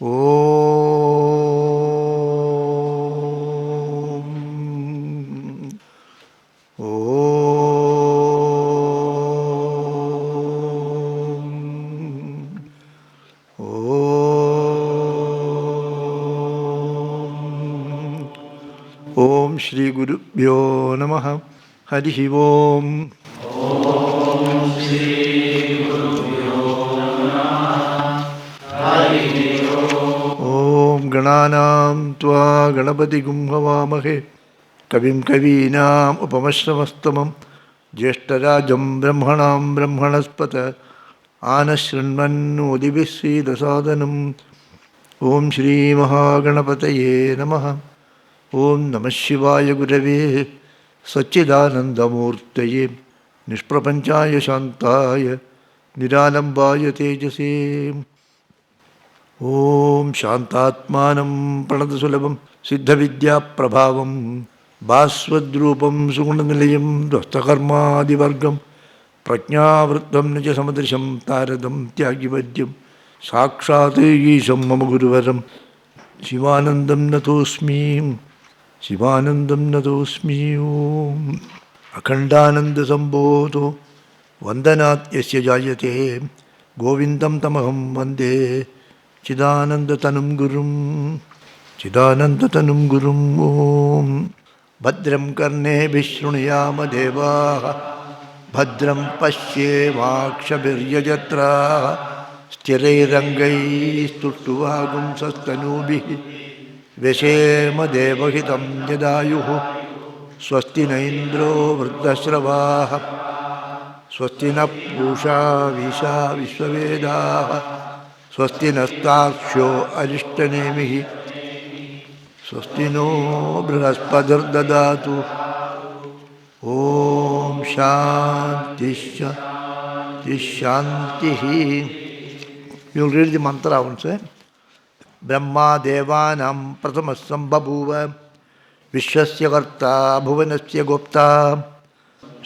ഓം ഓം ഓം ശ്രീ ഗുരുഭ്യോ നമഃ. ഹരി ഓം. ഓം ഗണാനാം ത്വാ ഗണപതിഗും ഹവാമഹേ കവിം കവീനാം ഉപമശ്രവസ്തമം ജ്യേഷ്ഠരാജം ബ്രഹ്മണാം ബ്രഹ്മണസ്പത ആനശൃണ്വന്നോതിഭിः സീദസാദനം. ഓം ശ്രീ മഹാഗണപതയേ നമഃ. ഓം നമഃ ശിവായ ഗുരവേ സച്ചിദാനന്ദമൂർത്തയേ നിഷ്പ്രപഞ്ചായ ശാന്തായ നിരാലംബായ തേജസേ. ഓം ശാന്താത്മാനം പ്രണതസുലഭം സിദ്ധവിദ്യാപ്രഭാവം ഭാസ്വദ്രൂപം സുഗുണനിലയം ധ്വസ്തകർമാദിവർഗം പ്രജ്ഞാവൃത്തം നിജ സമദൃശം താരതം ത്യാഗിവദ്യം സാക്ഷാത് ഈശം മമ ഗുരുവരം ശിവാനന്ദം നതോസ്മി ശിവാനന്ദം നതോസ്മി. ഓം അഖണ്ഡാനന്ദസംബോധോ വന്ദനാത് യസ്യ ജായത്തെ ഗോവിന്ദം തമഹം വന്ദേ ചിദാനന്ദതനും ഗുരും ചിദാനന്ദതനും ഗുരും. ഓം ഭദ്രം കർണേഭിഃ ശൃണുയാമ ദേവാഃ ഭദ്രം പശ്യേമാക്ഷഭിർയജത്രാഃ സ്ഥിരൈരംഗൈസ്തുഷ്ടുവാഗുംസസ്തനൂഭിः വ്യശേമ ദേവഹിതം യദായുः. സ്വസ്തി ന ഇന്ദ്രോ വൃദ്ധശ്രവാः സ്വസ്തി ന പൂഷാ വിശാ വിശ്വവേദാः സ്വസ്തി നസ്താർക്ഷ്യോ അരിഷ്ടനേമിഃ സ്വസ്തി നോ ബൃഹസ്പതിർദദാതു. ഓം ശാന്തി ശാന്തി. You will read the mantra once. ബ്രഹ്മാദേവാനാം പ്രഥമഃ സംബഭൂവ വിശ്വസ്യ കർത്താ ഭുവനസ്യ ഗോപ്താ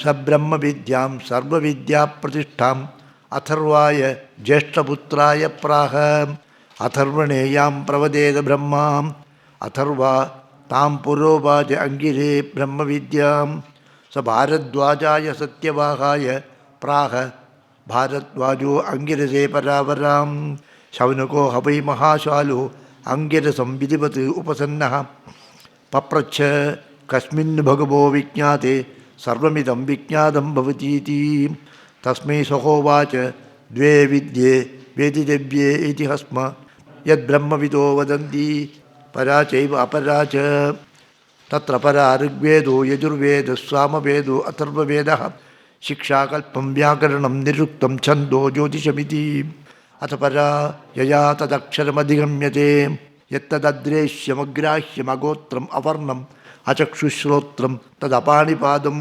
സ ബ്രഹ്മവിദ്യാം സർവവിദ്യാപ്രതിഷ്ഠാം അഥർവായ ജ്യേഷ്ഠപുത്രായ പ്രാഹ. അഥർവണേയാം പ്രവദേത ബ്രഹ്മാം അഥർവാ താം പുരോവാച അങ്കിരേ ബ്രഹ്മവിദ്യാം. സ ഭാരദ്വാജായ സത്യവാഹായ പ്രാഹ ഭാരദ്വാജോ അങ്കിരസേ പരാവരാം. ശൗനകോ ഹവൈ മഹാശാലോ അങ്കിരസം വിധിവത് ഉപസന്നഃ പപ്രച്ഛ കസ്മിन् ഭഗവോ വിജ്ഞാതേ സർവമിദം വിജ്ഞാതം ഭവതീതി. തസ്മൈ സഹോവാച ദ്വേ വിദ്യേ വേദിതവ്യേ ഇതി ഹസ്മ യദ്ബ്രഹ്മവിദോ വദന്തി പരാ ചൈവ അപരാ ച. തത്ര പരാ ഋഗ്വേദോ യജുർവേദ സാമവേദോ അഥർവവേദഃ ശിക്ഷാകൽപ്പം വ്യാകരണം നിരുക്തം ഛന്ദോ ജ്യോതിഷമിതി. അഥ പരാ യയാ തദക്ഷരമധിഗമ്യത്തെ യത്തദ്രേശ്യമഗ്രാഹ്യമഗോത്രം അവർണം അചക്ഷുശ്രോത്രം തദപാണിപാദം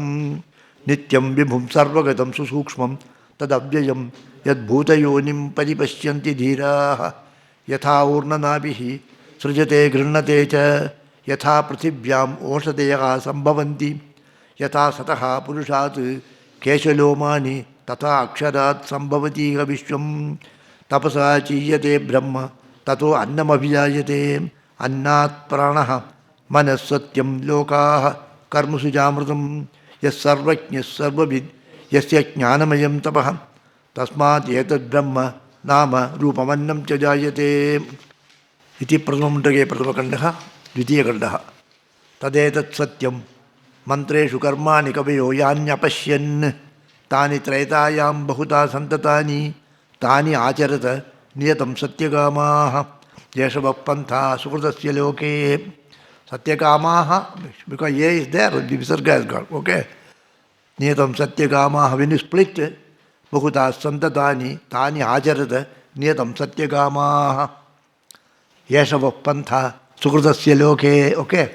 നിത്യം വിഭും സർവഗതം സുസൂക്ഷ്മം തദവ്യയം യദ്ഭൂതയോനിം പരിപശ്യന്തി ധീരാഃ. യഥാ ഊർണനാഭിഃ സൃജത്തെ ഗൃഹ്ണത്തെ ച യഥാ പൃഥിവ്യാം ഓഷധയഃ സംഭവന്തി യഥാ സതഃ പുരുഷാത് കേശലോമാനി തഥാ അക്ഷരാത് സംഭവതീഹ വിശ്വം. തപസാ ചീയത്തെ ബ്രഹ്മ തതോ അന്നമഭിജായത്തെ. അന്നാത് പ്രാണഃ മനഃസത്യം ലോകാഃ കർമ്മസു ചാമൃതം. യസ്സർവജ്ഞഃ സർവവിദ് യസ്യ ജ്ഞാനമയം തപഃ തസ്മാത് ഏതദ് ബ്രഹ്മ നാമ രൂപമന്നം ച ജായത്തെ. ഇതി പ്രഥമമുണ്ഡകേ പ്രഥമഖണ്ഡഃ. ദ്വിതീയഖണ്ഡഃ. തദേതത് സത്യം മന്ത്രേഷു കർമാണി കവയോ യാന്യപശ്യൻ താനി ത്രേതായാം ബഹുധാ സന്തതാനി താനി ആചരത നിയതം സത്യകാമാഃ. യേശവഃ പന്ഥാ സുഹൃതസ്യ ലോകേ. സത്യകാമാഃ because A is there, the visarga has got. Okay. Niyatam satyagamaha. When you split, Bahuta santadani tani ajarata niyatam satyagamaha. Yeshava pantha sukrtasya loke. Okay.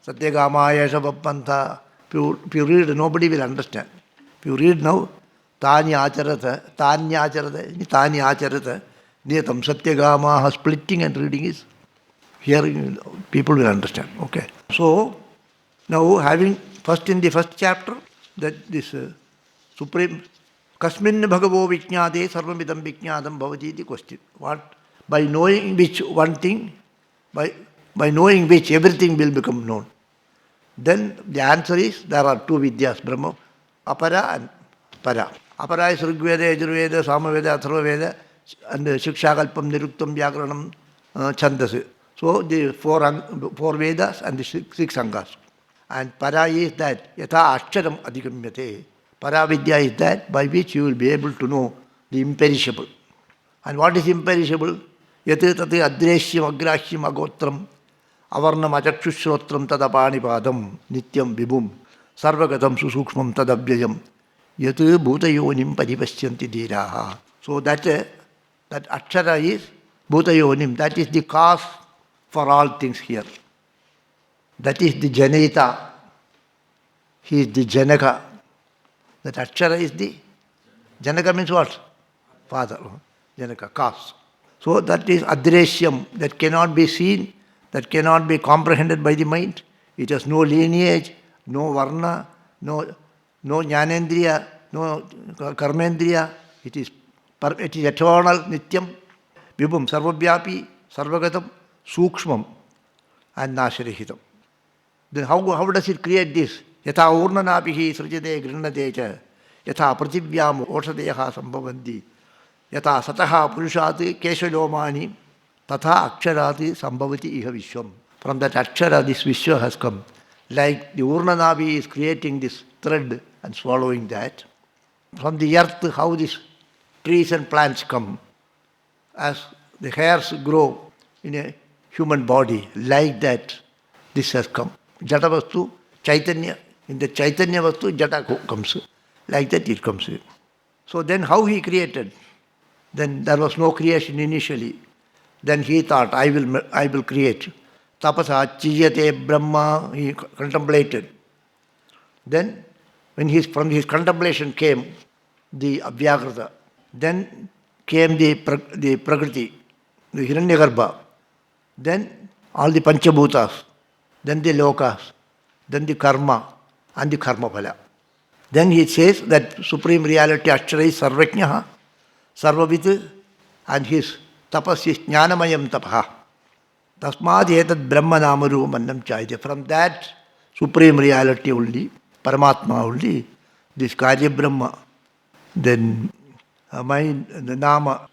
Satyagama yeshava pantha. If you read, nobody will understand. If you read now, tani ajarata, niyatam satyagamaha. Splitting and reading is here people will understand. Okay. So now having first in the first chapter that this supreme kasmin bhagavo vijñāte sarvamidam vijñātam bhavati iti question. What by knowing which one thing, by knowing which everything will become known. Then the answer is there are two Vidyas, Brahma, Apara and Para. Apara is Rigveda, Yajurveda, Samaveda, Atharvaveda, and Shikshakalpam, Niruktam, Vyakaranam, Chandas. So the four Vedas and the six Angas. And Para is that, Yatha Aksharam Adhigamyate. Para Vidya is that by which you will be able to know the imperishable. And what is imperishable? Yat tat adreshyam agrashyam agotram avarnam achakshushotram tadapanipādam nityam vibhum sarvagatam susukshmam tadavyayam yat bhutayonim paripashyanti dhiraha. So that akshara is bhutayonim. That is the cause for all things here. That is the janita. He is the janaka. That akshara is the janaka means what? Father. Janaka, cause. So that is adreshyam, that cannot be seen, that cannot be comprehended by the mind. It has no lineage, no varna, no jnanendriya, no karmendriya. It is eternal, nityam, vibhum, sarvavyapi, sarvagatam, sukshmam, and nasharihitam. Then how does it create this? Yatha urnanapihi srijate grinnate cha, yatha prathivyam osadeyaha sambhavanti, yatha sataha purushat keshalomani, tatha aksharati sambhavati iha vishwam. From that akshara, this vishwa has come. Like the urnanapi is creating this thread and swallowing that. From the earth, how these trees and plants come. As the hairs grow in a human body, like that, this has come. Jata vastu, Chaitanya. In the Chaitanya vastu, Jata comes. Like that it comes. So then how he created? Then there was no creation initially. Then he thought, I will create. Tapasa chiyate Brahma, he contemplated. Then when from his contemplation came the Abhyakrita. Then came the Prakriti, the Hiranyagarbha. Then all the Panchabhutas. Then the Lokas. Then the Karma and the Karma Phala. Then he says that Supreme Reality Akshara is Sarvajnaha, Sarvavit, and his tapas is Jnanamayam tapaha. Tasmad etad Brahma Namaru Mannam Chayate. From that Supreme Reality only, Paramatma only, this Karya Brahma, then the Nama,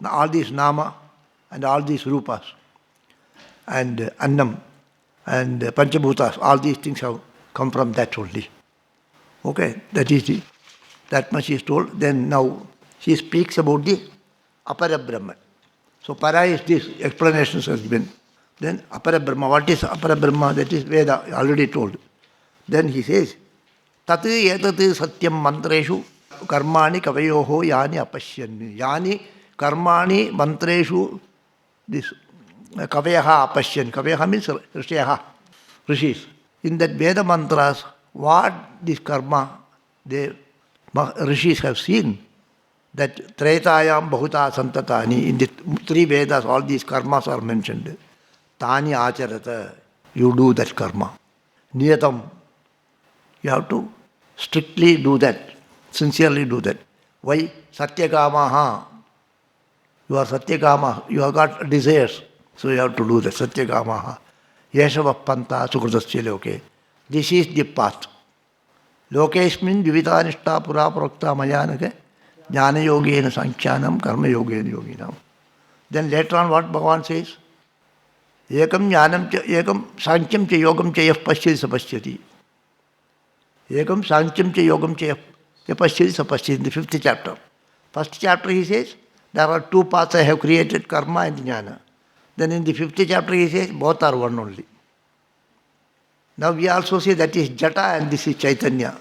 all these Nama and all these Rupas, and Annam, and Panchabhutas, all these things have come from that only. Okay, that much is told. Then now she speaks about the Apara Brahman. So Para is this, explanations has been. Then Apara Brahma, what is Apara Brahma? That is Veda, already told. Then he says, Tati etati satyam mantreshu karmani kavayoho yani apashyan. Yani karmani mantreshu, this kavayaha apashyan. Kavayaha means rishis. In that Veda mantras, what this karma, the rishis have seen, that Tretayam Bahuta Santatani, in the three Vedas, all these karmas are mentioned. Tani Acharata, you do that karma. Niyatam, you have to strictly do that, sincerely do that. Why? Satyakamaha. You are Satyakama, you have got desires, so you have to do that. Satyakamaha. Yeshava Panta Sukrutasya Loke. This is the path. Lokeshmin Vivitanishta Pura Prokta Mayanake. Jnana yogena sankhyanam, karma yogena yoginam. Then later on what Bhagavan says? Ekam jnanam cha, ekam sankhyam cha yogam cha yaf pashyati sapashyati. Ekam sankhyam cha yogam cha yaf pashyati sapashyati. In the 5th chapter. First chapter he says, there are two paths I have created, karma and jnana. Then in the 5th chapter he says, both are one only. Now we also say that is Jata and this is Chaitanya.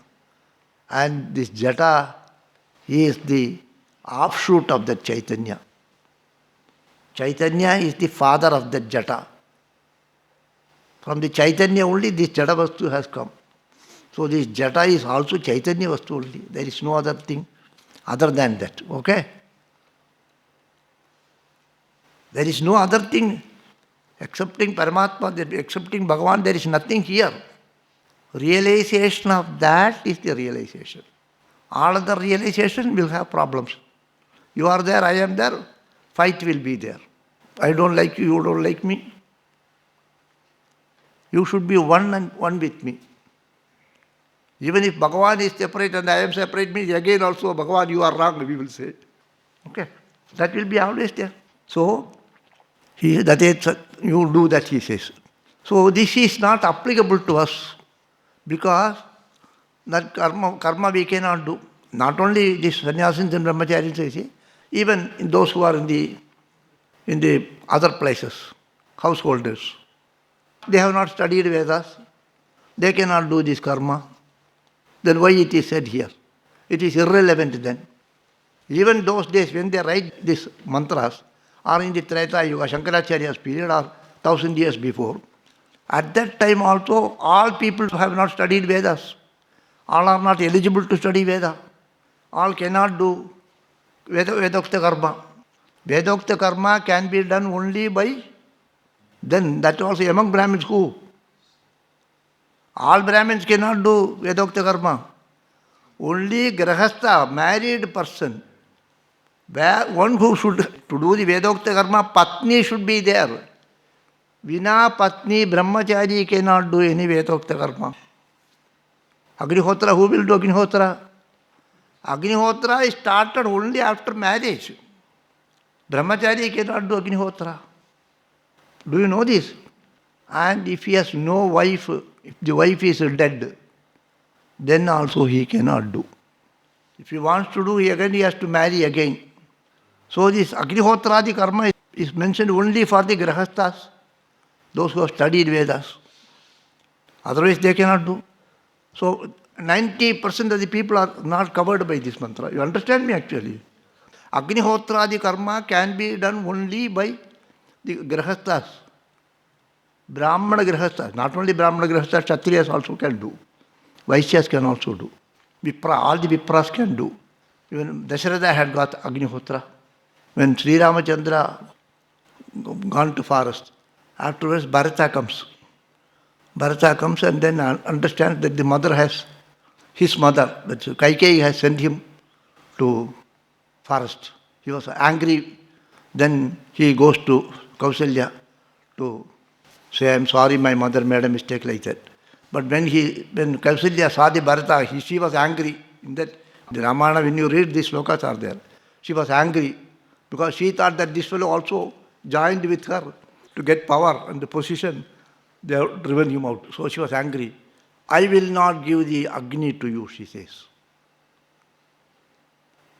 And this Jata, he is the offshoot of that Chaitanya. Chaitanya is the father of that Jata. From the Chaitanya only this Jata Vastu has come. So this Jata is also Chaitanya Vastu only. There is no other thing other than that. Okay? There is no other thing excepting Paramatma, excepting Bhagavan, there is nothing here. Realization of that is the realization. All other realization will have problems. You are there, I am there, fight will be there. I don't like you, you don't like me. You should be one and one with me. Even if Bhagavan is separate and I am separate, means again also Bhagavan, you are wrong, we will say. Okay? That will be always there. So, that is, you do that, he says. So, this is not applicable to us because that karma we cannot do. Not only this sannyasins and brahmacharis, even in those who are in the other places, householders. They have not studied Vedas. They cannot do this karma. Then why it is said here? It is irrelevant then. Even those days when they write these mantras, or in the Treta Yuga, Shankaracharya's period, or 1000 years before, at that time also all people have not studied Vedas. All are not eligible to study Veda. All cannot do Vedokta karma. Vedokta karma can be done only by, then that also among Brahmins who? All Brahmins cannot do Vedokta karma. Only Grahastha, married person, one who should to do the Vedokta karma, Patni should be there. Vina Patni, Brahmachari cannot do any Vedokta karma. Agnihotra, who will do Agnihotra? Agnihotra is started only after marriage. Brahmachari cannot do Agnihotra. Do you know this? And if he has no wife, if the wife is dead, then also he cannot do. If he wants to do, he has to marry again. So this Agnihotradi karma is mentioned only for the Grahasthas, those who have studied Vedas. Otherwise they cannot do. So 90% of the people are not covered by this mantra. You understand me actually? Agnihotradi karma can be done only by the Grahasthas. Brahmana Grahasthas. Not only Brahmana Grahasthas, Kshatriyas also can do. Vaishyas can also do. Vipra, all the Vipras can do. Even Dasharatha had got Agnihotra. When Sri Ramachandra gone to forest, afterwards Bharata comes. Bharata comes and then understands that the mother has, his mother, that Kaikeyi has sent him to forest. He was angry. Then he goes to Kausalya to say, I am sorry, my mother made a mistake like that. But when Kausalya saw the Bharata, she was angry. In that, the Ramayana, when you read these slokas are there, she was angry because she thought that this fellow also joined with her to get power and the position. They have driven him out. So she was angry. I will not give the Agni to you, she says.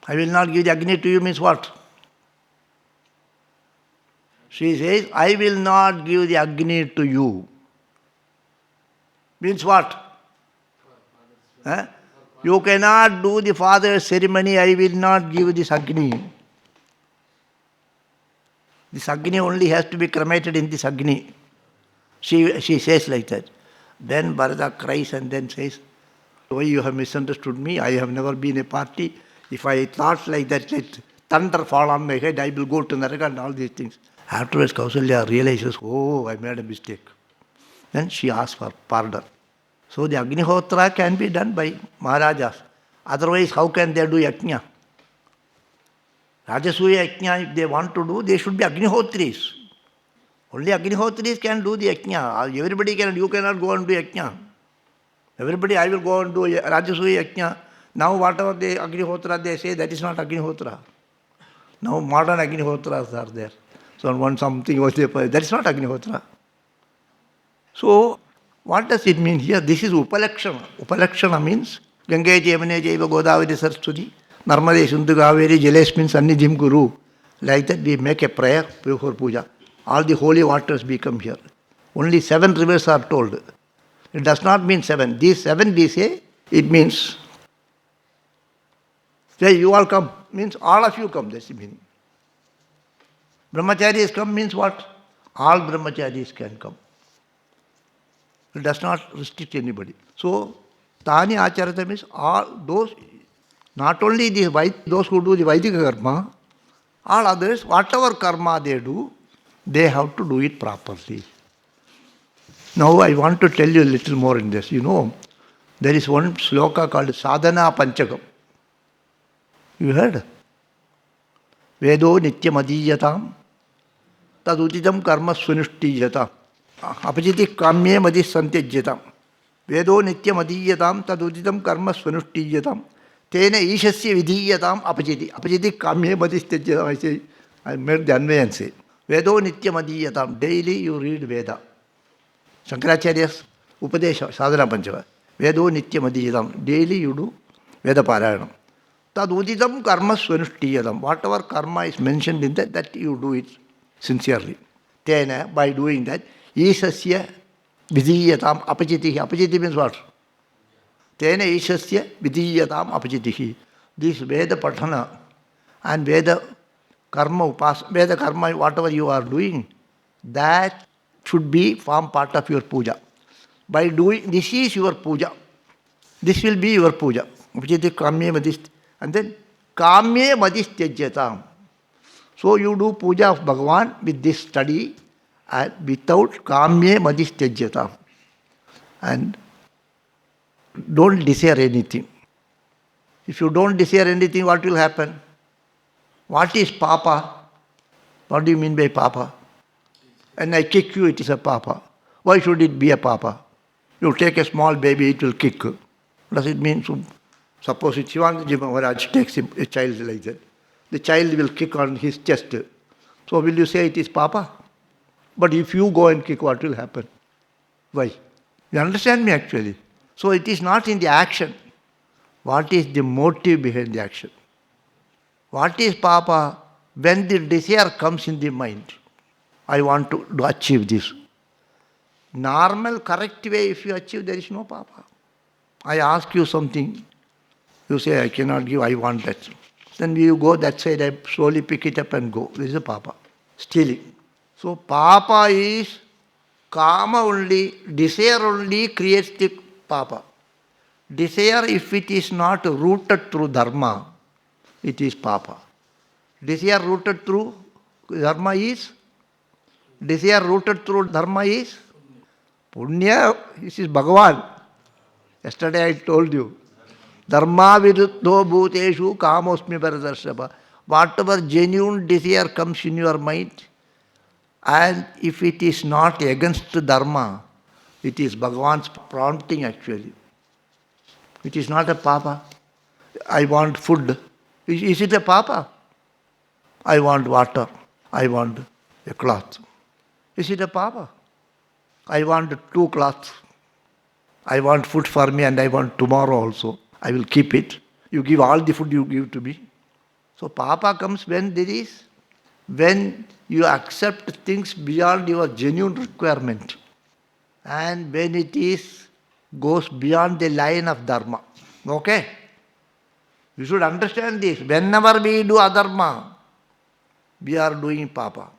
I will not give the Agni to you means what? She says, I will not give the Agni to you. Means what? You cannot do the father's ceremony, I will not give this Agni. This Agni only has to be cremated in this Agni. She says like that. Then Bharata cries and then says, why you have misunderstood me? I have never been a party. If I thought like that, let thunder fall on my head, I will go to Naraka and all these things. Afterwards, Kausalya realizes, oh, I made a mistake. Then she asks for pardon. So the Agnihotra can be done by Maharajas. Otherwise, how can they do Yajna? Rajasuya Yajna, if they want to do, they should be Agnihotris. Only Agnihotris can do the Yajna. Everybody can, you cannot go and do Yajna. Everybody, I will go and do Rajasuya Yajna. Now whatever the Agnihotra they say, that is not Agnihotra. Now modern Agnihotras are there. So when something was there, that is not Agnihotra. So what does it mean here? This is Upalakshana. Upalakshana means Gange Yamune Jaiva Godavari Saraswati Narmade Sindhu Kaveri Jalesmin Sannidhim Guru. Like that we make a prayer before puja. All the holy waters become here. Only 7 rivers are told. It does not mean 7. These 7 we say, it means, say you all come, means all of you come, that's the meaning. Brahmacharis come means what? All brahmacharis can come. It does not restrict anybody. So, Tani Acharata means all those, not only those who do the Vaidika karma, all others, whatever karma they do, they have to do it properly. Now I want to tell you a little more in this. You know, there is one sloka called Sadhana Panchakam. You heard? Vedo Nityam Adiyatam तदुदितं कर्म स्वनुष्ठीयताम् अपचिति काम्ये मदि संत्यज्यताम् वेदो नित्यमधीयताम् तदुदितं कर्म स्वनुष्ठीयताम् तेन ईशस्य विधीयताम् अपचिति अपचिति काम्ये मदि त्यज्यताम्. I made the अन्वयance. Vedo nityam daily you read Veda. Shankaracharya's Upadesha, Sadhana Panchava. Vedo nityam daily you do Veda Parayanam. Tad udidam karma swanushtiyatam. Whatever karma is mentioned in that you do it sincerely. Tena, by doing that, Ishasya vidhiyatam apachitihi. Apachiti means what? Tena Ishasya vidhiyatam apachitihi. This Veda Pathana and Veda karma Veda karma, whatever you are doing, that should form part of your puja. By doing, this is your puja. This will be your puja. And then, kamye madis tyajyatam. So you do puja of Bhagavan with this study and without kamye madis tyajyatam. And don't desire anything. If you don't desire anything, what will happen? What is papa? What do you mean by papa? And I kick you, it is a papa. Why should it be a papa? You take a small baby, it will kick. Does it mean? Suppose if Shivanji Maharaj takes a child like that, the child will kick on his chest. So will you say it is papa? But if you go and kick, what will happen? Why? You understand me actually? So it is not in the action. What is the motive behind the action? What is papa? When the desire comes in the mind, I want to achieve this. Normal, correct way, if you achieve, there is no papa. I ask you something, you say, I cannot give, I want that. Then you go that side, I slowly pick it up and go. This is a papa. Stealing. So papa is kama only, desire only creates the papa. Desire, if it is not rooted through dharma, it is papa. Desire rooted through dharma is? Desire rooted through dharma is? Punya, this is Bhagavan. Yesterday I told you. Dharma viruddho bhuteshu kamosmi paradarshapa. Whatever genuine desire comes in your mind, and if it is not against dharma, it is Bhagavan's prompting actually. It is not a papa. I want food. Is it a papa? I want water. I want a cloth. Is it a papa? I want 2 cloths. I want food for me and I want tomorrow also. I will keep it. You give all the food you give to me. So papa comes when you accept things beyond your genuine requirement. And when it goes beyond the line of dharma. Okay? You should understand this. Whenever we do adharma, we are doing papa.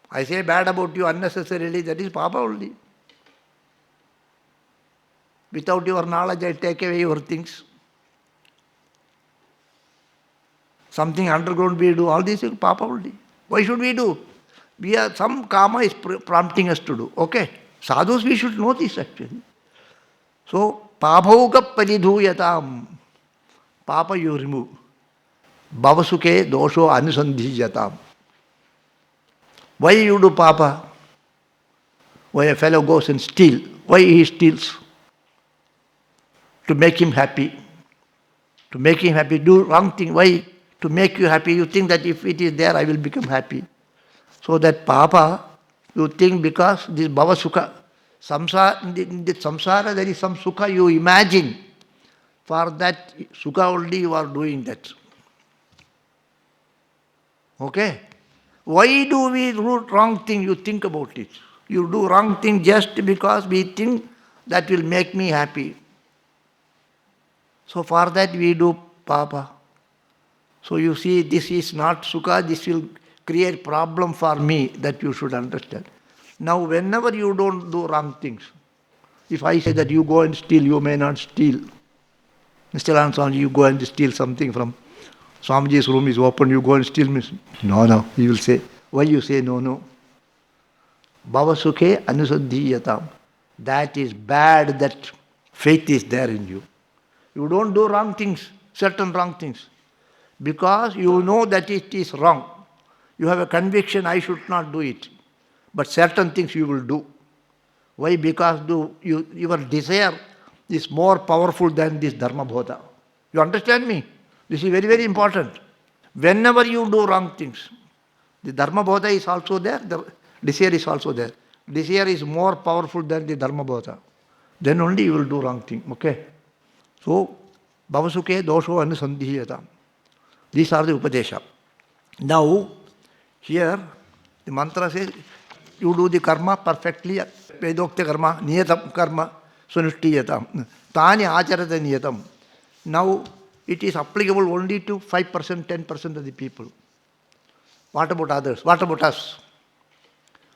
I say bad about you unnecessarily, that is papa only. Without your knowledge, I take away your things. Something underground we do, all these things, papa only. Why should we do? Some karma is prompting us to do. Okay? Sadhus, we should know this actually. So, pabhauga paridhuyatam. Papa you remove. Bhavasuke dosho anusandhiyatam. Why you do papa? Why a fellow goes and steals? Why he steals? To make him happy. To make him happy, do wrong thing. Why? To make you happy. You think that if it is there, I will become happy. So that papa, you think because this bhava sukha, in the samsara there is some sukha you imagine. For that sukha only you are doing that. Okay? Why do we do wrong thing? You think about it. You do wrong thing just because we think that will make me happy. So for that we do papa. So you see, this is not sukha, this will create problem for me, that you should understand. Now whenever you don't do wrong things, if I say that you go and steal, you may not steal. Mr. Swamiji, you go and steal something from Swamiji's room is open, you go and steal me. No, he will say. Why you say no? Bhavasukhe anusaddhiyatam. That is bad, that faith is there in you. You don't do wrong things, certain wrong things. Because you know that it is wrong. You have a conviction, I should not do it. But certain things you will do. Why? Because your desire is more powerful than this dharma bodha. You understand me? This is very, very important. Whenever you do wrong things, the dharma bodha is also there, the desire is also there. Desire is more powerful than the dharma bodha. Then only you will do wrong thing. Okay? So, bhavasuke dosho anusandhiyata. These are the upadesha. Now, here, the mantra says, you do the karma perfectly, vedokta karma, niyatam karma, sunushtiyatam, tani acharata niyatam. Now, it is applicable only to 5%, 10% of the people. What about others? What about us?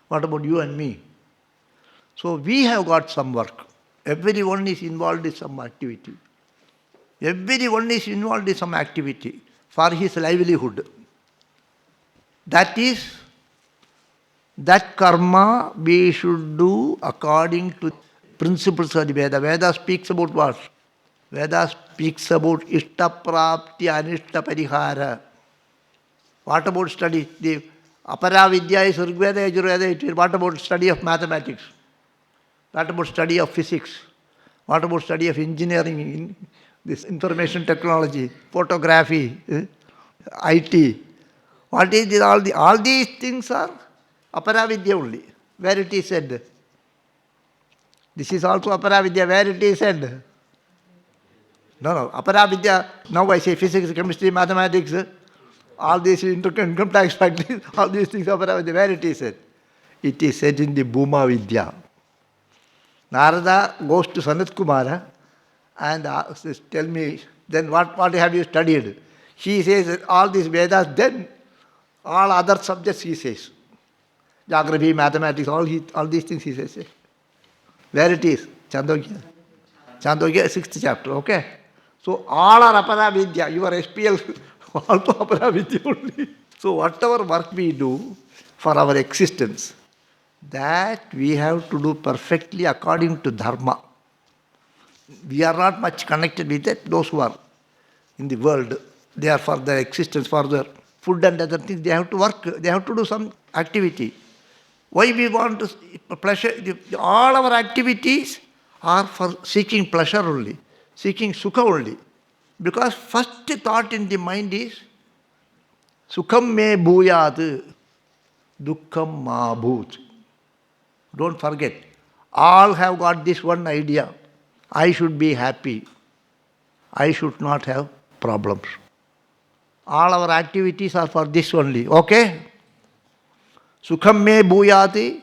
What about you and me? So, we have got some work. Everyone is involved in some activity. Everyone is involved in some activity for his livelihood. That karma we should do according to principles of the Veda. Veda speaks about what? Veda speaks about ishta prapti, anishta parihara. What about study? The apara vidya is Rigveda, Yajurveda. What about study of mathematics? What about study of physics? What about study of engineering, this information technology, photography, IT? What is this? All these things are aparavidya only, where it is said. This is also aparavidya, where it is said. No, aparavidya, now I say physics, chemistry, mathematics, all these income tax factories, all these things are aparavidya, where it is said. It is said in the Bhuma Vidya. Narada goes to Sanat Kumara and says, tell me, then what have you studied? He says all these Vedas, then all other subjects he says. Geography, mathematics, all these things he says. Where it is? Chandogya. Chandogya, 6th chapter, okay? So all are aparavidya. Your SPL also aparavidya only. So whatever work we do for our existence, that we have to do perfectly according to dharma. We are not much connected with it. Those who are in the world, they are for their existence, for their food and other things, they have to work, they have to do some activity. Why we want to pleasure? All our activities are for seeking pleasure only, seeking sukha only. Because first thought in the mind is, sukham me bhuyat, dukkham ma bhut. Don't forget, all have got this one idea. I should be happy. I should not have problems. All our activities are for this only. Okay? Sukham me bhuyati,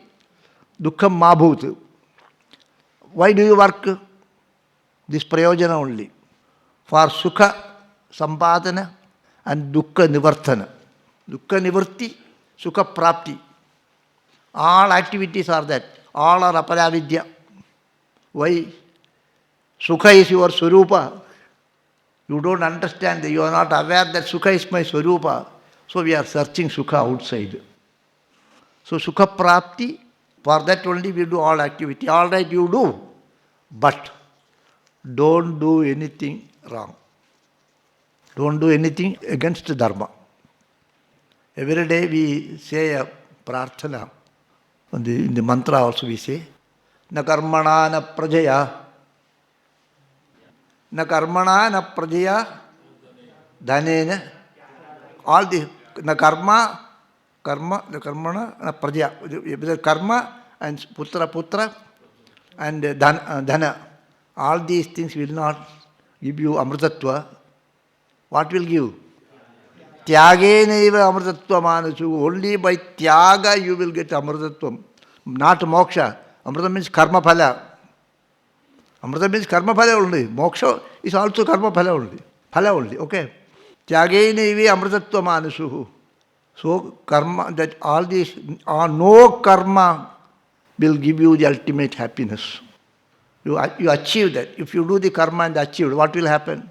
dukkham ma bhut. Why do you work? This prayojana only. For sukha sampadana and dukkha nivartana. Dukkha nivarti, sukha prapti. All activities are that. All are aparavidya. Why? Sukha is your swarupa. You don't understand, you are not aware that sukha is my swarupa. So we are searching sukha outside. So sukha prapti, for that only we do all activity. All right, you do. But don't do anything wrong. Don't do anything against dharma. Every day we say a prarthana. In the mantra also we say, na karmana na prajaya, na karmana na prajaya, dhanena, all the, na karmana na prajaya, karma and putra, and dhana, all these things will not give you amritatva. What will give? Tyagenaiva amritatva manasu. Only by tyaga you will get amritatvam, not moksha. Amrita means karma phala. Amrita means karma phala only. Moksha is also karma phala only. Phala only, okay? Tyagenaiva amritatva manasu. So karma, that all these, no karma will give you the ultimate happiness. You achieve that. If you do the karma and achieve, what will happen?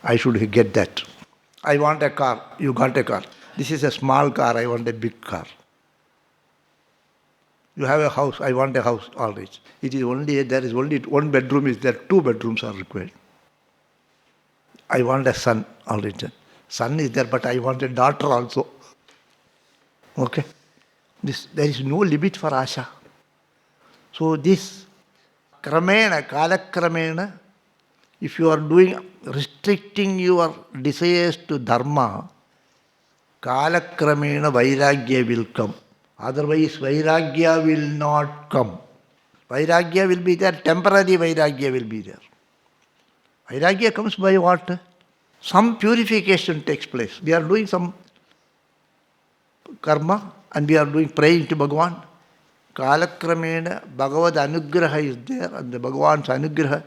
I should get that. I want a car. You got a car. This is a small car. I want a big car. You have a house. I want a house. All right. It is only, there is only one bedroom is there. 2 bedrooms are required. I want a son. All right. Son is there, but I want a daughter also. Okay? There is no limit for asha. So this kramena, kalakramena, if you are restricting your desires to dharma, kalakramena vairagya will come. Otherwise, vairagya will not come. Vairagya will be there, temporary vairagya will be there. Vairagya comes by what? Some purification takes place. We are doing some karma and we are doing praying to Bhagavan. Kalakramena Bhagavad Anugraha is there and the Bhagavan's Anugraha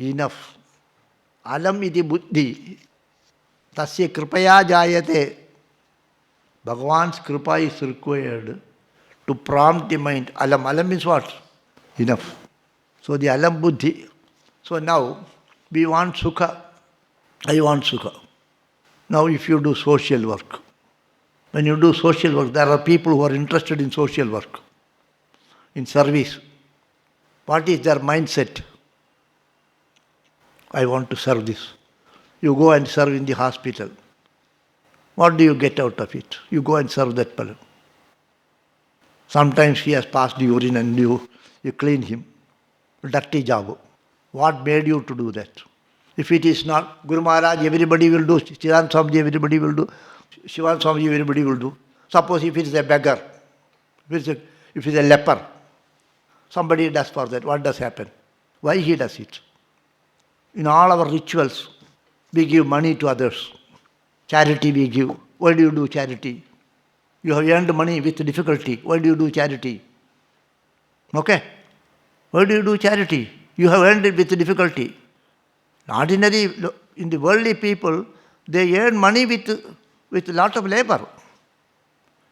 enough. Alam iti buddhi. Tasya kripaya jayate. Bhagavan's kripa is required to prompt the mind. Alam. Alam means what? Enough. So the alam buddhi. So now we want sukha. I want sukha. Now if you do social work, when you do social work, there are people who are interested in social work, in service. What is their mindset? I want to serve this. You go and serve in the hospital. What do you get out of it? You go and serve that fellow. Sometimes he has passed urine and you clean him. Dirty job. What made you to do that? If it is not Guru Maharaj, everybody will do. Chidan Swamiji, everybody will do. Shivan Swamiji, everybody will do. Suppose if it is a beggar, if it is a leper, somebody does for that, what does happen? Why he does it? In all our rituals, we give money to others. Charity we give. Why do you do charity? You have earned money with difficulty. Why do you do charity? Okay? Why do you do charity? You have earned it with difficulty. Ordinary, in the worldly people, they earn money with a lot of labor.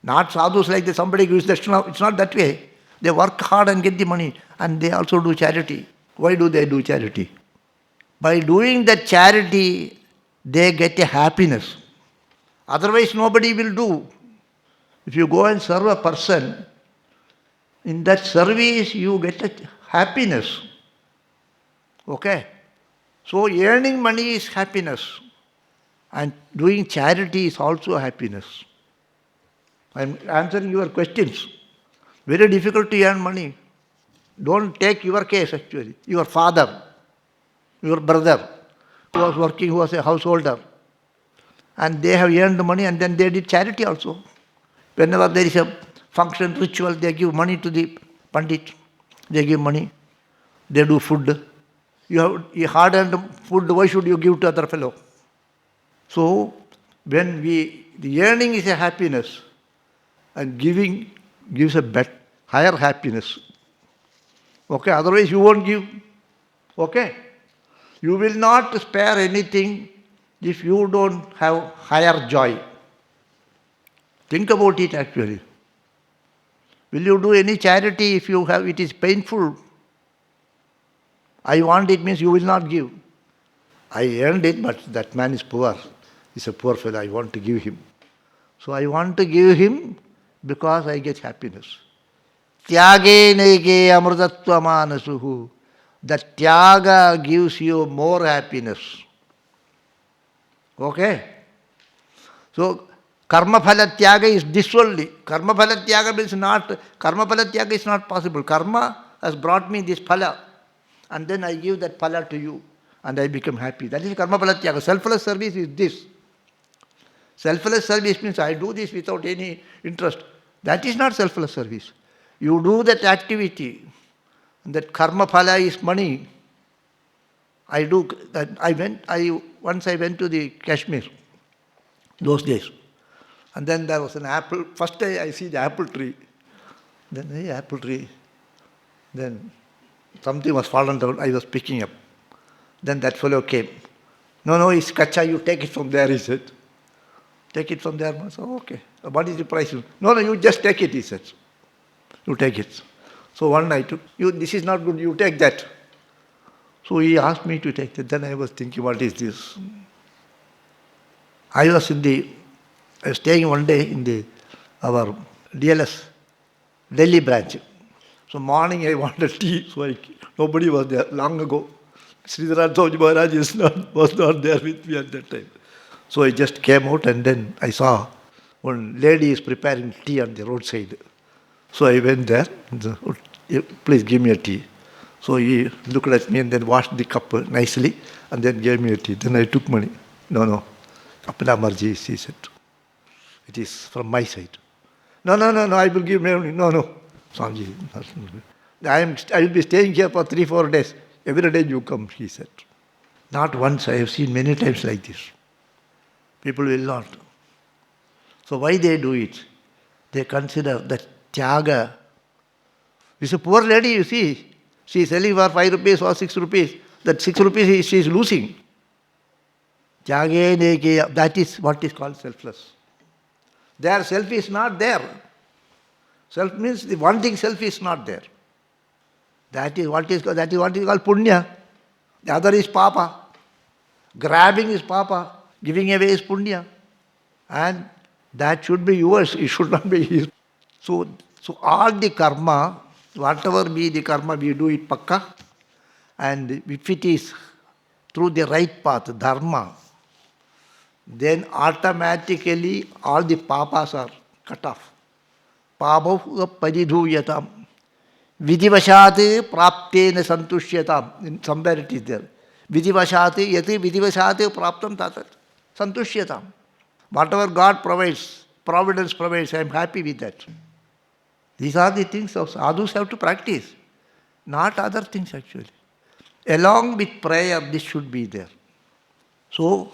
Not sadhus like that, somebody gives dashtana. It's not that way. They work hard and get the money. And they also do charity. Why do they do charity? By doing that charity, they get a happiness. Otherwise, nobody will do. If you go and serve a person, in that service, you get a happiness. Okay? So, earning money is happiness. And doing charity is also happiness. I am answering your questions. Very difficult to earn money. Don't take your case actually. Your father, your brother, who was working, who was a householder. And they have earned money and then they did charity also. Whenever there is a function, ritual, they give money to the Pandit. They give money. They do food. You have a hard-earned food, why should you give to other fellow? So, when the earning is a happiness and giving gives a higher happiness. Okay, otherwise you won't give. Okay? You will not spare anything if you don't have higher joy. Think about it actually. Will you do any charity if it is painful? I want it means you will not give. I earned it, but that man is poor. He's a poor fellow. I want to give him. So I want to give him because I get happiness. Tyage nege amrutatva manasuhu. That tyaga gives you more happiness. Okay? So, karma phala tyaga is this only. Karma phala tyaga means karma phala tyaga is not possible. Karma has brought me this phala. And then I give that phala to you. And I become happy. That is karma phala tyaga. Selfless service is this. Selfless service means I do this without any interest. That is not selfless service. You do that activity. And that karma phala is money. I do that. Once I went to the Kashmir, those days. And then there was an apple. First day I see the apple tree. Then the apple tree. Then something was fallen down. I was picking up. Then that fellow came. No, it's kacha. You take it from there, he said. Take it from there. I said, okay. What is the price? No, you just take it, he said. You take it. So one night, this is not good, you take that. So he asked me to take that. Then I was thinking, what is this? I was staying one day in our DLS, Delhi branch. So morning I wanted tea, so nobody was there long ago. Sridhar Swamiji Maharaj was not there with me at that time. So I just came out and then I saw One lady is preparing tea on the roadside. So I went there, please give me a tea. So he looked at me and then washed the cup nicely and then gave me a tea. Then I took money. No, apna marji, she said. It is from my side. No, I will give money. No. Swamiji, I will be staying here for 3-4 days. Every day you come, he said. Not once, I have seen many times like this. People will not. So why they do it? They consider that tyaga. This is a poor lady, you see. She is selling for 5 rupees or 6 rupees. That 6 rupees she is losing. Tyage, that is what is called selfless. Their self is not there. Self means the one thing self is not there. That is what is called punya. The other is papa. Grabbing is papa. Giving away is punya. And that should be yours. It should not be his. So all the karma, whatever be the karma, we do it pakka. And if it is through the right path, dharma, then automatically all the papas are cut off. Pabha paridhuyatam. Vidivashate praptena santushyatam. Somewhere it is there. Vidivashate yati vidivashate praptam tatat. Santushyatam. Whatever God provides, providence provides, I am happy with that. These are the things of sadhus have to practice, not other things actually. Along with prayer, this should be there. So,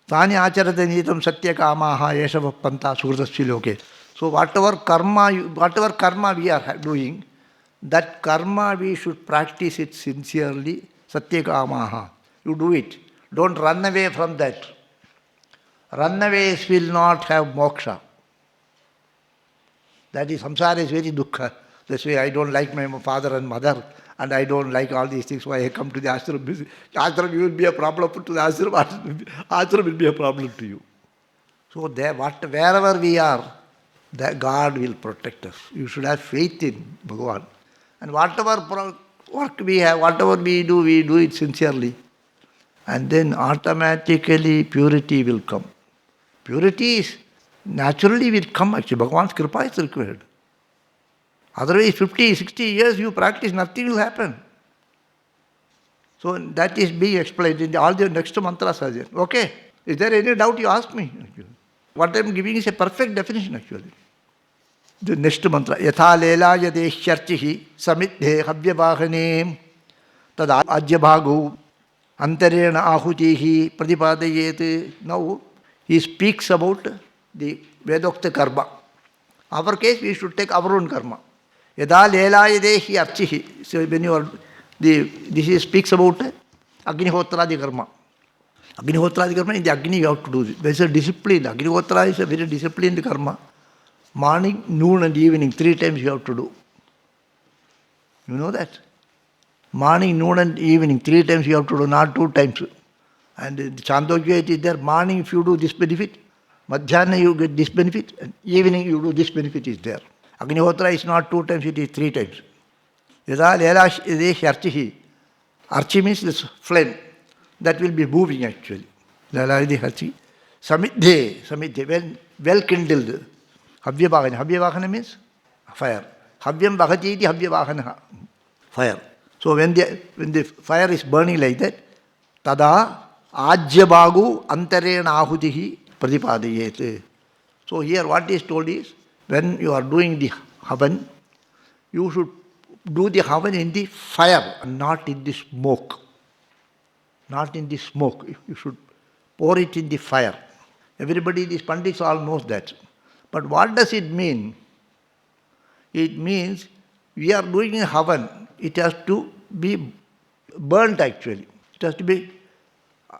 Tani acharate nitam satya kamaha yeshava panta surdasya loke. So whatever karma we are doing, that karma we should practice it sincerely, satya kamaha. You do it. Don't run away from that. Runaways will not have moksha. That is, samsara is very dukkha. That's why I don't like my father and mother, and I don't like all these things. Why I come to the ashram. Ashram will be a problem to the ashram. Ashram will be a problem to you. So there, wherever we are, that God will protect us. You should have faith in Bhagavan. And whatever work we have, whatever we do it sincerely. And then automatically purity will come. Purity is naturally will come actually. Bhagavan's kripa is required. Otherwise 50, 60 years you practice, nothing will happen. So that is being explained in all the next mantras are there. Okay. Is there any doubt you ask me? What I am giving is a perfect definition actually. The next mantra. Yatha lela yadeshyarchihi samidhe havyavahanem tad ajyabhagu antarena ahutihi pradipadayet. Now he speaks about the Vedokta karma. Our case, we should take our own karma. Yada lela yadehi archihi. So when you are, this speaks about Agnihotradi karma. Agnihotradi karma, in the Agni you have to do this. There is a discipline. Agnihotra is a very disciplined karma. Morning, noon and evening, 3 times you have to do. You know that? Morning, noon and evening, 3 times you have to do, not 2 times. And the Chandogya it is there. Morning if you do this benefit, Madhyana you get this benefit, and evening you do this benefit is there. Agnihotra is not 2 times, it is 3 times. Yada lela yadehi archihi. Archi means this flame. That will be moving actually. Lela yadehi archi. Samidhe, well kindled. Havyavahana means fire. Havyam bhagati iti havyavahana. Fire. So when the fire is burning like that, tada ajyabhagu antarena ahutihi pradipadayet. So here what is told is, when you are doing the havan, you should do the havan in the fire, not in the smoke. Not in the smoke. You should pour it in the fire. Everybody, these pandits all knows that. But what does it mean? It means we are doing a havan. It has to be burnt actually. It has to be,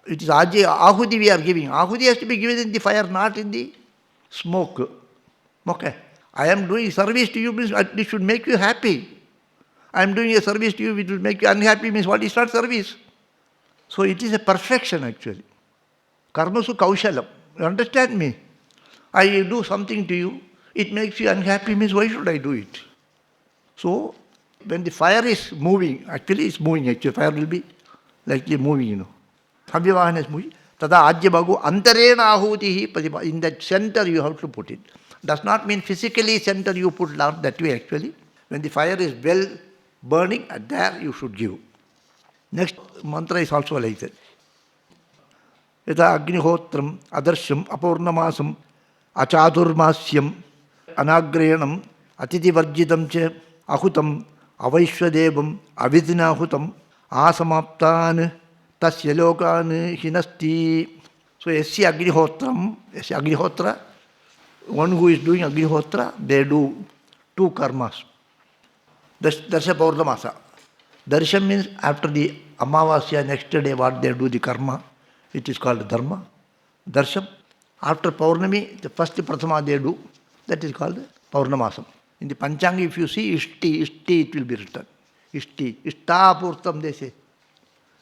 it is ahuti we are giving. Ahuti has to be given in the fire, not in the smoke. Okay. I am doing service to you means it should make you happy. I am doing a service to you which will make you unhappy means what is not service? So it is a perfection actually. Karmasu kaushalam. You understand me? I do something to you, it makes you unhappy means why should I do it? So when the fire is moving, actually it's moving actually, fire will be likely moving, Havyavahana is moving. Tada Ajyabagu Antarena Ahutihi Padipa. In that center you have to put it. Does not mean physically center you put down that way actually. When the fire is well burning, there you should give. Next mantra is also like that. Yata Agnihotram Adarsham Apurnamasam Achaturmasyam Anagreyanam Atiti Varjitam Che Ahutam Avaishwadevam Avidinahutam Asamaptan Tasya Hinasti. So Yasya Agnihotra, one who is doing Agnihotra, they do 2 karmas. Darsha Paurnamasa. Darshan means after the Amavasya, next day what they do the karma, it is called Dharma. Darsham. After Paurnami, the first Prathama they do, that is called Paurnamasam. In the Panchanga, if you see Ishti, it will be written. Ishti. Ishtapurtam, they say.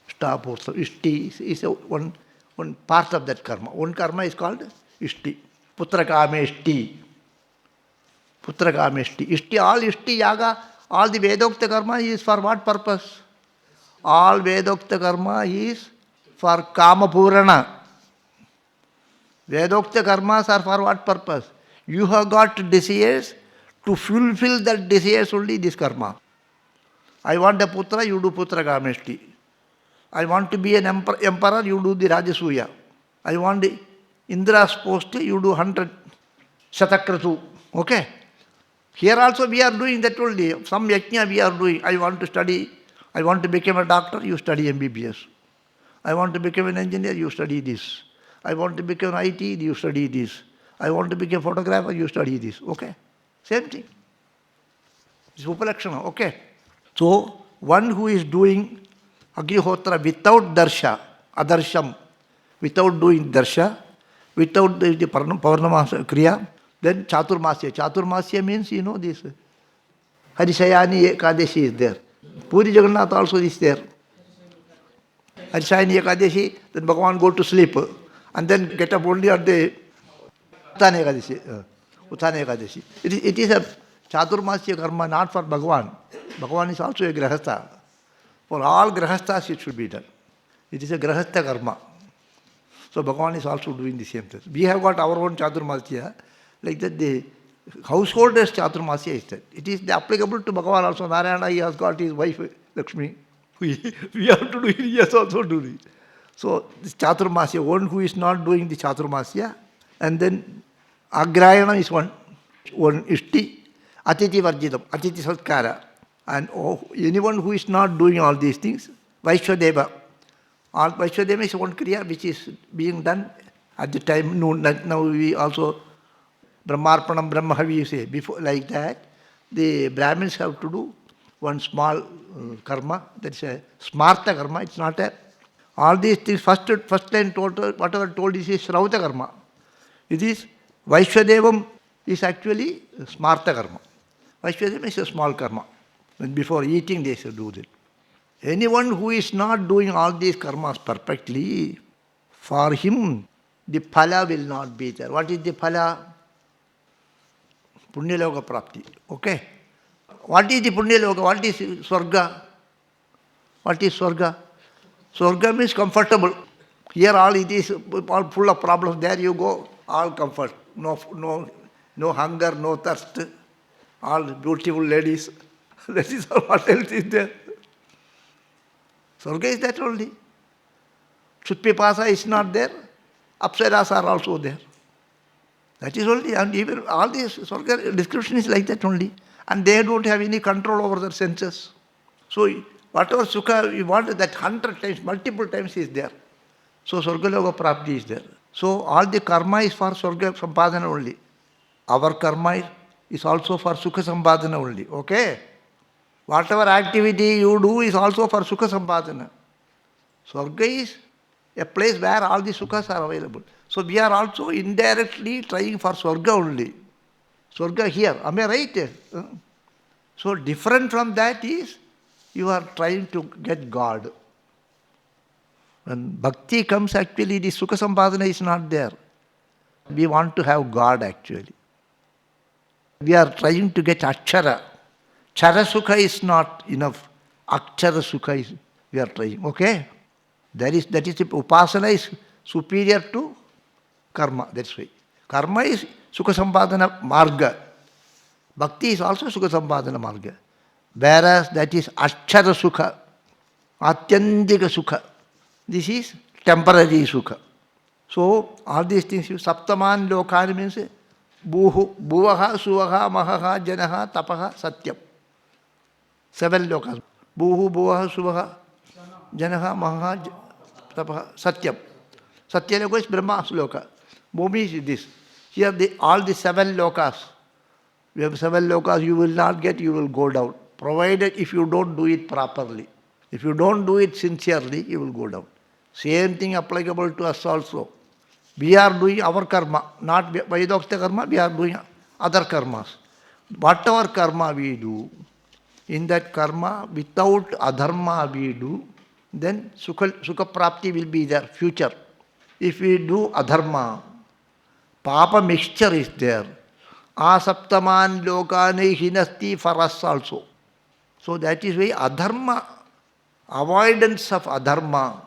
Ishtapurtam. Ishti is one part of that karma. One karma is called Ishti. Putrakame Ishti. Putrakame Ishti. Ishti, all Ishti Yaga, all the Vedokta karma is for what purpose? All Vedokta karma is for Kama Purana. Vedokta karmas are for what purpose? You have got desires, to fulfill that desires only this karma. I want a putra, you do putra kameshti. I want to be an emperor, you do the Rajasuya. I want Indra's post, you do 100 Shatakratu. Okay? Here also we are doing that only. Some yajna we are doing. I want to study, I want to become a doctor, you study MBBS. I want to become an engineer, you study this. I want to become IT, you study this. I want to become a photographer, you study this. Okay? Same thing. It's Upalakshana. Okay? So, one who is doing Agnihotra without darsha, adarsham, without doing darsha, without the Paurnamasa Kriya, then Chaturmasya. Chaturmasya means, you know, this Harishayani Ekadeshi is there. Puri Jagannath also is there. Harishayani Ekadeshi, then Bhagavan go to sleep. And then get up only at the Uttana Ekadashi. It is a Chaturmasya karma, not for Bhagavan. Bhagavan is also a Grahastha. For all Grahasthas it should be done. It is a Grahastha karma. So Bhagavan is also doing the same thing. We have got our own Chaturmasya. Like that the householder's Chaturmasya is that. It is applicable to Bhagavan also. Narayana, he has got his wife Lakshmi. We have to do it, he has also do it. So, this Chaturmasya, one who is not doing the Chaturmasya, and then Agrayana is one Ishti, Atiti Varjitam, Atiti Satkara. And anyone who is not doing all these things, Vaishwadeva. All Vaishwadeva is one Kriya which is being done at the time noon. Now we also Brahmarpanam, Brahmahavi, you say. Before, like that, the Brahmins have to do one small karma, that is a Smarta karma, it's not a. All these things, first line told, whatever told is Shrauta karma. It is Vaishwadevam is actually Smarta karma. Vaishwadevam is a small karma. When before eating they should do that. Anyone who is not doing all these karmas perfectly, for him the phala will not be there. What is the phala? Punyaloka prapti. Okay? What is the Punyaloka? What is Swarga? What is Swarga? Swarga means comfortable. Here all it is all full of problems. There you go, all comfort. No hunger, no thirst. All beautiful ladies. That is all. What else is there? Swarga is that only. Chutpipasa is not there. Apsaras are also there. That is only. And even all this Swarga description is like that only. And they don't have any control over their senses. So whatever sukha you want, that 100 times, multiple times is there. So Swargaloka Prapti is there. So all the karma is for Swarga Sampadana only. Our karma is also for Sukha Sampadana only. Okay? Whatever activity you do is also for Sukha Sampadana. Swarga is a place where all the Sukhas are available. So we are also indirectly trying for Swarga only. Swarga here. Am I right? So different from that is you are trying to get God. When bhakti comes, actually the Sukha Sampadana is not there. We want to have God actually. We are trying to get Akshara. Chara Sukha is not enough. Akshara Sukha is we are trying. Okay? That is the Upasana is superior to karma. That's why. Karma is Sukha Sampadana Marga. Bhakti is also Sukha Sampadana Marga. Whereas that is Akshara Sukha, Atyandika Sukha. This is temporary Sukha. So, all these things, Saptaman Lokani means Bhuvaha, Suvaha, Mahaha, Janaha, Tapaha, Satyam. 7 lokas. Bhuhu, Bhuvaha, Suvaha, Janaha, Mahaha, Tapaha, Satyam. Satya Loka is Brahma Loka. Bhumi is this. Here all the 7 lokas. You have 7 lokas, you will not get, you will go down. Provided if you don't do it properly. If you don't do it sincerely, you will go down. Same thing applicable to us also. We are doing our karma, not Vaidokta karma, we are doing other karmas. Whatever karma we do, in that karma, without adharma we do, then Sukha Prapti will be there, future. If we do adharma, Papa mixture is there. Asaptaman lokane hinasti for us also. So that is why adharma, avoidance of adharma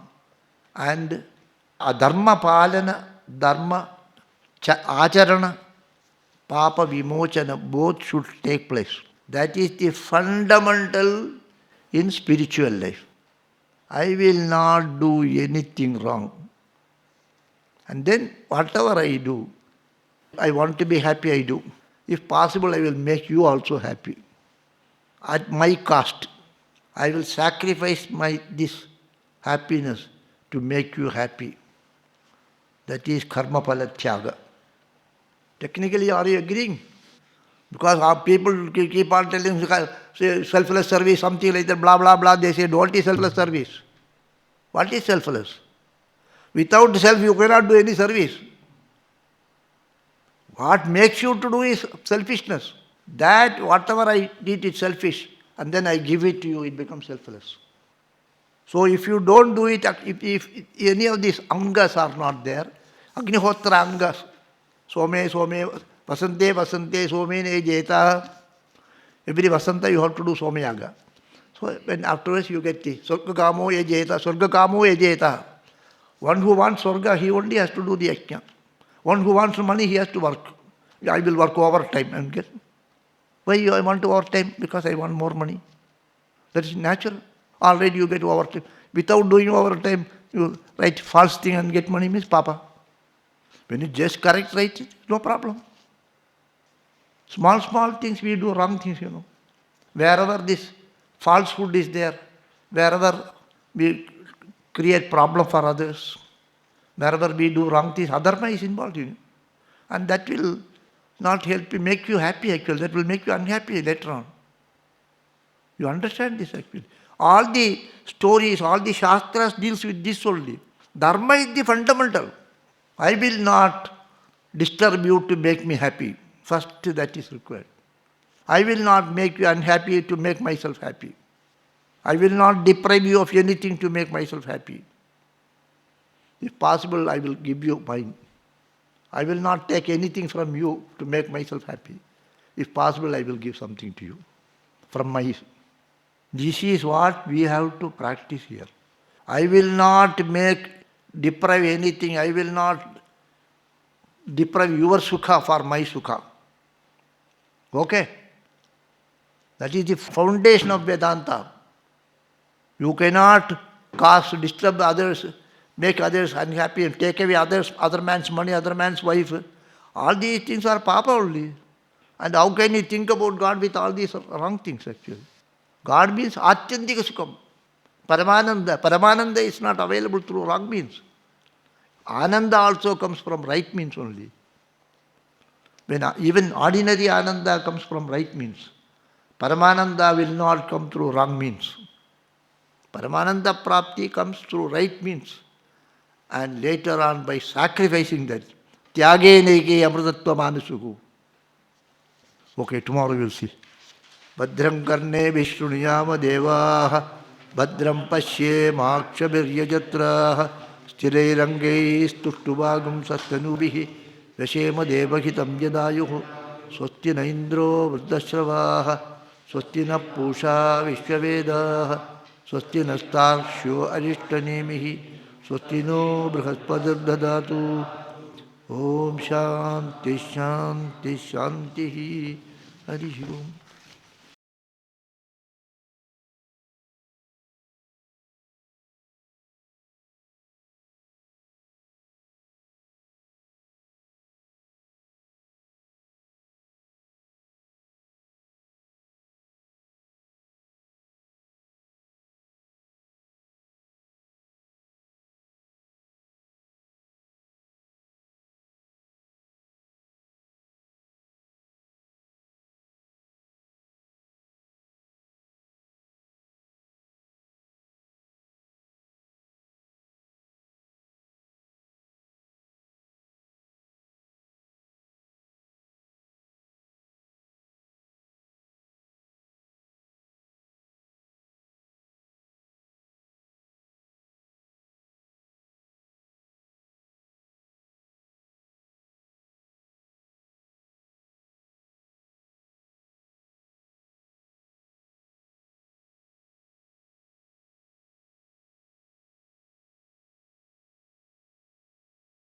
and adharma palana, dharma acharana, papa vimochana, both should take place. That is the fundamental in spiritual life. I will not do anything wrong. And then whatever I do, I want to be happy, I do. If possible, I will make you also happy. At my cost, I will sacrifice this happiness to make you happy. That is karma phala tyaga. Technically, are you agreeing? Because our people keep on telling selfless service, something like that, blah, blah, blah. They say, what is selfless service? What is selfless? Without self, you cannot do any service. What makes you to do is selfishness. That whatever I did is selfish, and then I give it to you, it becomes selfless. So if you don't do it, if any of these angas are not there, Agnihotra angas, Some, Vasante, Some, Jeta, every Vasanta you have to do Somayaga. So when afterwards you get the Sorgakamo Ejeta, Sorgakamo Ejeta. One who wants Sorga, he only has to do the Yajna. One who wants money, he has to work. I will work overtime and get. Why I want to overtime? Because I want more money. That is natural. Already you get overtime. Without doing overtime, you write false thing and get money means papa. When you just correct, write it, no problem. Small things we do, wrong things, Wherever this falsehood is there, wherever we create problem for others, wherever we do wrong things, adharma is involved, And that will not help you, make you happy actually. That will make you unhappy later on. You understand this actually. All the stories, all the shastras deals with this only. Dharma is the fundamental. I will not disturb you to make me happy. First that is required. I will not make you unhappy to make myself happy. I will not deprive you of anything to make myself happy. If possible, I will give you mine. I will not take anything from you to make myself happy. If possible, I will give something to you from my. This is what we have to practice here. I will not deprive anything. I will not deprive your sukha for my sukha. Okay? That is the foundation of Vedanta. You cannot disturb others, make others unhappy and take away other man's money, other man's wife. All these things are papa only. And how can you think about God with all these wrong things actually? God means Atyandika Sukham. Paramananda. Paramananda is not available through wrong means. Ananda also comes from right means only. When even ordinary Ananda comes from right means. Paramananda will not come through wrong means. Paramananda Prapti comes through right means. And later on by sacrificing that. Tyage neke amrutatva manasuhu. Okay, tomorrow we'll see. Badram karne vishruniyama devaha. Badram pasye makshabiryajatraha. Sthirairangai stuštubagam sastanubihi. Vashema devahitam yadayuhu. Swasti na indro vruddashravaha. Swasti na pusha vishwavedaha. Swasti na starshyo arishtanemihi. स्वस्ति no बृहस्पतिर्ददातु। Om Shanti शांति शांति। हरि ओम।